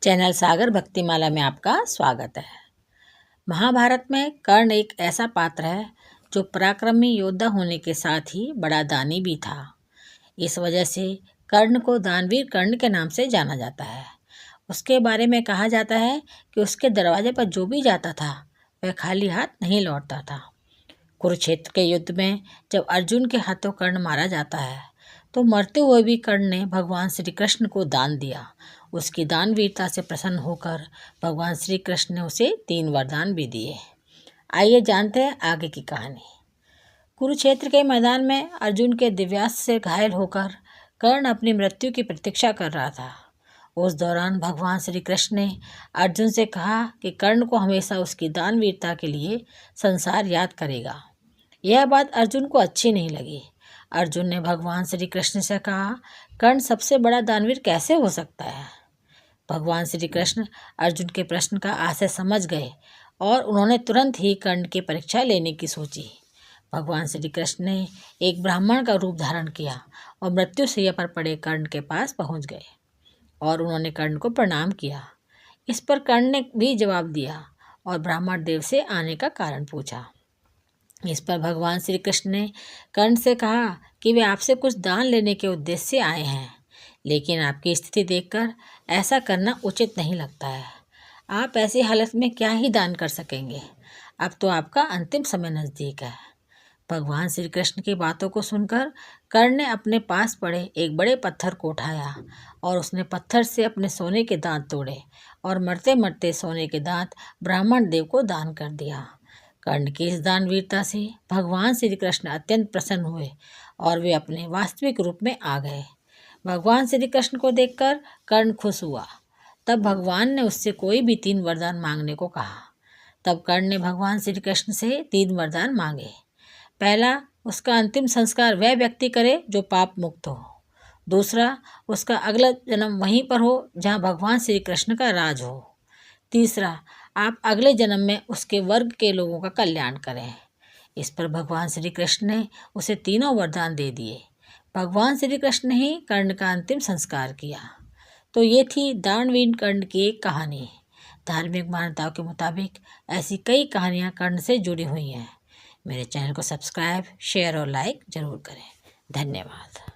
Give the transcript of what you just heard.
Channel सागर भक्तिमाला में आपका स्वागत है। महाभारत में कर्ण एक ऐसा पात्र है जो पराक्रमी योद्धा होने के साथ ही बड़ा दानी भी था। इस वजह से कर्ण को दानवीर कर्ण के नाम से जाना जाता है। उसके बारे में कहा जाता है कि उसके दरवाजे पर जो भी जाता था वह खाली हाथ नहीं लौटता था। कुरुक्षेत्र के युद्ध में जब अर्जुन के हाथों कर्ण मारा जाता है तो मरते हुए भी कर्ण ने भगवान श्री कृष्ण को दान दिया। उसकी दानवीरता से प्रसन्न होकर भगवान श्री कृष्ण ने उसे 3 वरदान भी दिए। आइए जानते हैं आगे की कहानी। कुरुक्षेत्र के मैदान में अर्जुन के दिव्यास्त्र से घायल होकर कर्ण अपनी मृत्यु की प्रतीक्षा कर रहा था। उस दौरान भगवान श्री कृष्ण ने अर्जुन से कहा कि कर्ण को हमेशा उसकी दानवीरता के लिए संसार याद करेगा। यह बात अर्जुन को अच्छी नहीं लगी। अर्जुन ने भगवान श्री कृष्ण से कहा, कर्ण सबसे बड़ा दानवीर कैसे हो सकता है? भगवान श्री कृष्ण अर्जुन के प्रश्न का आशय समझ गए और उन्होंने तुरंत ही कर्ण की परीक्षा लेने की सोची। भगवान श्री कृष्ण ने एक ब्राह्मण का रूप धारण किया और मृत्युशैया पर पड़े कर्ण के पास पहुंच गए और उन्होंने कर्ण को प्रणाम किया। इस पर कर्ण ने भी जवाब दिया और ब्राह्मण देव से आने का कारण पूछा। इस पर भगवान श्री कृष्ण ने कर्ण से कहा कि वे आपसे कुछ दान लेने के उद्देश्य से आए हैं, लेकिन आपकी स्थिति देखकर ऐसा करना उचित नहीं लगता है। आप ऐसी हालत में क्या ही दान कर सकेंगे? अब तो आपका अंतिम समय नज़दीक है। भगवान श्री कृष्ण की बातों को सुनकर कर्ण ने अपने पास पड़े एक बड़े पत्थर को उठाया और उसने पत्थर से अपने सोने के दांत तोड़े और मरते मरते सोने के दांत ब्राह्मण देव को दान कर दिया। कर्ण की इस दानवीरता से भगवान श्री कृष्ण अत्यंत प्रसन्न हुए और वे अपने वास्तविक रूप में आ गए। भगवान श्री कृष्ण को देखकर कर्ण खुश हुआ। तब भगवान ने उससे कोई भी 3 वरदान मांगने को कहा। तब कर्ण ने भगवान श्री कृष्ण से 3 वरदान मांगे। पहला, उसका अंतिम संस्कार वह व्यक्ति करे जो पाप मुक्त हो। दूसरा, उसका अगला जन्म वहीं पर हो जहाँ भगवान श्री कृष्ण का राज हो। तीसरा, आप अगले जन्म में उसके वर्ग के लोगों का कल्याण करें। इस पर भगवान श्री कृष्ण ने उसे तीनों वरदान दे दिए। भगवान श्री कृष्ण ने ही कर्ण का अंतिम संस्कार किया। तो ये थी दानवीर कर्ण की एक कहानी। धार्मिक मान्यताओं के मुताबिक ऐसी कई कहानियाँ कर्ण से जुड़ी हुई हैं। मेरे चैनल को सब्सक्राइब, शेयर और लाइक ज़रूर करें। धन्यवाद।